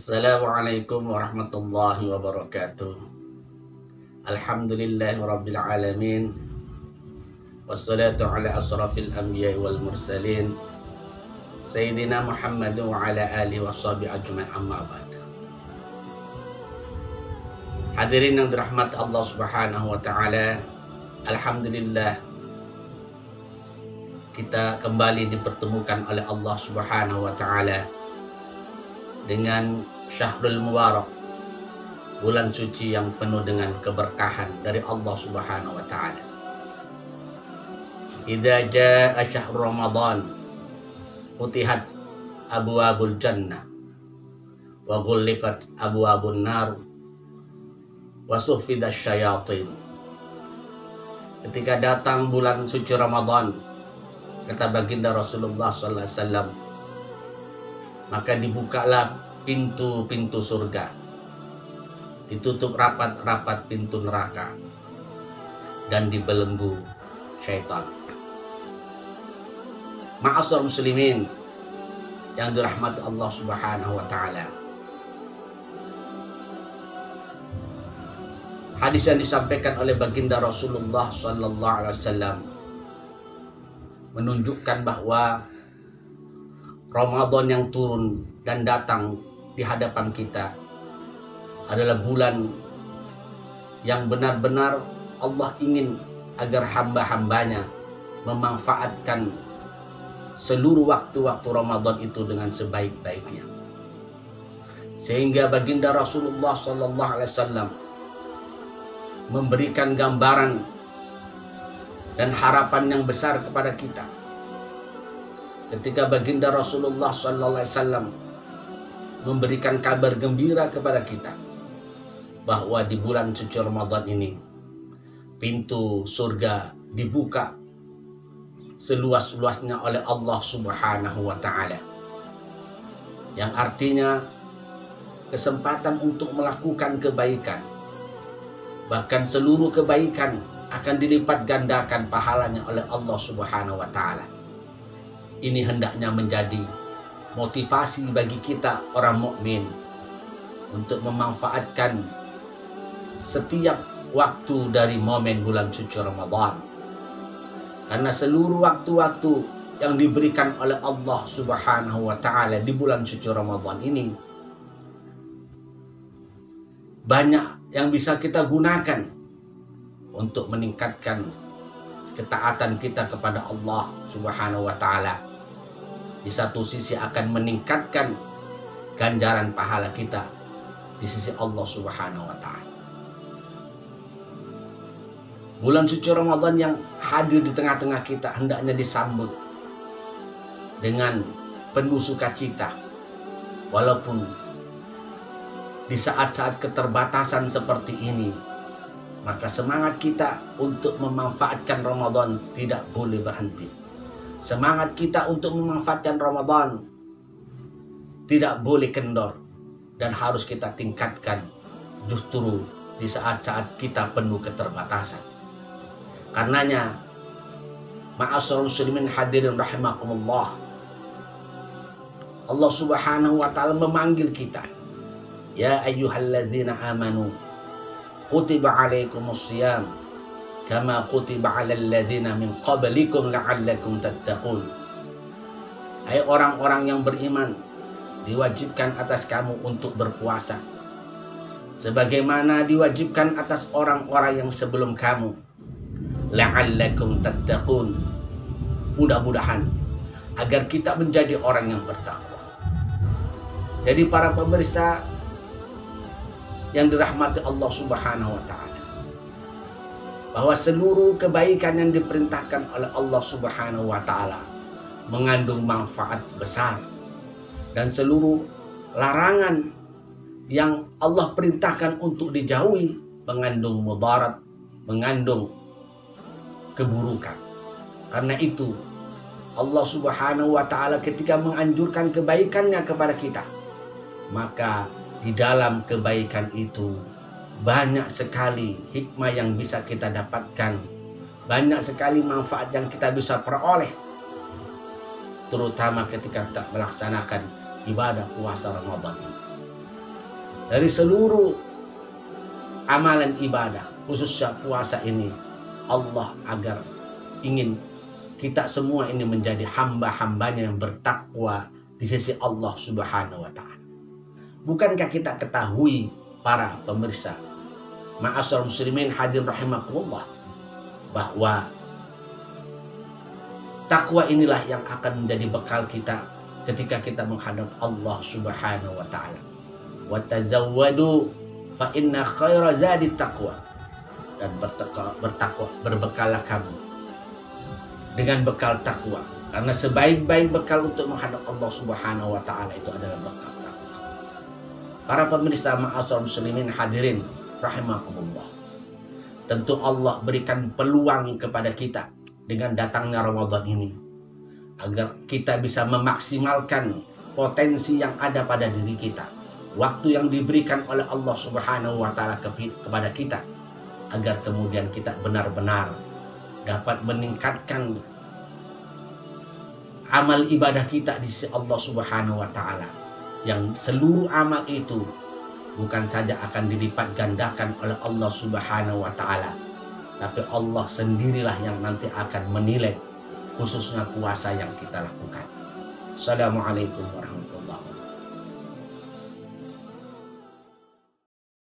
Assalamualaikum warahmatullahi wabarakatuh. Alhamdulillahi rabbil alamin. Wassalatu ala asrafil anbiya wal mursalin Sayyidina Muhammad wa ala alihi wa sahbihi ajma'in, amma ba'd. Hadirin yang dirahmati Allah Subhanahu wa taala, alhamdulillah kita kembali dipertemukan oleh Allah Subhanahu wa taala dengan Syahrul Mubarak, bulan suci yang penuh dengan keberkahan dari Allah Subhanahu wa taala. Idza jaa syahrul Ramadan futihat abwabul jannah wa ghulliqat abwabun nar wa suffidash syayatin. Ketika datang bulan suci Ramadan, kata baginda Rasulullah sallallahu alaihi wasallam, maka dibukalah pintu-pintu surga, ditutup rapat-rapat pintu neraka, dan dibelenggu syaitan. Ma'asyiral muslimin yang dirahmati Allah Subhanahu wa taala, hadis yang disampaikan oleh baginda Rasulullah sallallahu alaihi wasallam menunjukkan bahwa Ramadan yang turun dan datang di hadapan kita adalah bulan yang benar-benar Allah ingin agar hamba-hambanya memanfaatkan seluruh waktu-waktu Ramadan itu dengan sebaik-baiknya. Sehingga baginda Rasulullah sallallahu alaihi wasallam memberikan gambaran dan harapan yang besar kepada kita. Ketika baginda Rasulullah sallallahu alaihi wasallam memberikan kabar gembira kepada kita bahwa di bulan suci Ramadan ini pintu surga dibuka seluas-luasnya oleh Allah Subhanahu wa taala. Yang artinya kesempatan untuk melakukan kebaikan, bahkan seluruh kebaikan akan dilipat gandakan pahalanya oleh Allah Subhanahu wa taala. Ini hendaknya menjadi motivasi bagi kita orang mukmin untuk memanfaatkan setiap waktu dari momen bulan suci Ramadan. Karena seluruh waktu-waktu yang diberikan oleh Allah Subhanahu wa taala di bulan suci Ramadan ini banyak yang bisa kita gunakan untuk meningkatkan ketaatan kita kepada Allah Subhanahu wa taala. Di satu sisi akan meningkatkan ganjaran pahala kita di sisi Allah Subhanahu wa taala. Bulan suci Ramadan yang hadir di tengah-tengah kita hendaknya disambut dengan penuh sukacita, walaupun di saat-saat keterbatasan seperti ini, maka semangat kita untuk memanfaatkan Ramadan tidak boleh berhenti. Semangat kita untuk memanfaatkan Ramadan tidak boleh kendor dan harus kita tingkatkan justru di saat-saat kita penuh keterbatasan. Karenanya, ma'asyiral muslimin hadirin rahimakumullah, Allah Subhanahu wa taala memanggil kita, ya ayyuhalladzina amanu kutiba alaikumusiyam kama kutiba 'alal ladzina min qablikum la'allakum tattaqun. Hai orang-orang yang beriman, diwajibkan atas kamu untuk berpuasa sebagaimana diwajibkan atas orang-orang yang sebelum kamu, la'allakum tattaqun, mudah-mudahan agar kita menjadi orang yang bertakwa. Jadi para pemirsa yang dirahmati Allah Subhanahu wa taala, bahwa seluruh kebaikan yang diperintahkan oleh Allah Subhanahu wa taala mengandung manfaat besar, dan seluruh larangan yang Allah perintahkan untuk dijauhi mengandung mudarat, mengandung keburukan. Karena itu Allah Subhanahu wa taala ketika menganjurkan kebaikannya kepada kita, maka di dalam kebaikan itu banyak sekali hikmah yang bisa kita dapatkan, banyak sekali manfaat yang kita bisa peroleh, terutama ketika kita melaksanakan ibadah puasa Ramadan ini. dari seluruh amalan ibadah, khususnya puasa ini, Allah agar ingin kita semua ini menjadi hamba-hambanya yang bertakwa di sisi Allah Subhanahu wa Ta'ala. Bukankah kita ketahui para pemirsa, ma'asyiral muslimin hadirin rahimakumullah, bahwa takwa inilah yang akan menjadi bekal kita ketika kita menghadap Allah Subhanahu wa Ta'ala. Wa tazawwadu fa inna khaira zadi taqwa. Dan bertakwa, berbekallah kamu dengan bekal takwa, karena sebaik-baik bekal untuk menghadap Allah Subhanahu wa Ta'ala itu adalah bekal takwa. Para pemirsa ma'asyiral muslimin hadirin rahimakumullah, tentu Allah berikan peluang kepada kita dengan datangnya Ramadan ini agar kita bisa memaksimalkan potensi yang ada pada diri kita, waktu yang diberikan oleh Allah Subhanahu wa Ta'ala kepada kita, agar kemudian kita benar-benar dapat meningkatkan amal ibadah kita di sisi Allah Subhanahu wa Ta'ala, yang seluruh amal itu bukan saja akan dilipat gandakan oleh Allah Subhanahu wa Ta'ala, tapi Allah sendirilah yang nanti akan menilai, khususnya puasa yang kita lakukan. Assalamualaikum warahmatullahi wabarakatuh.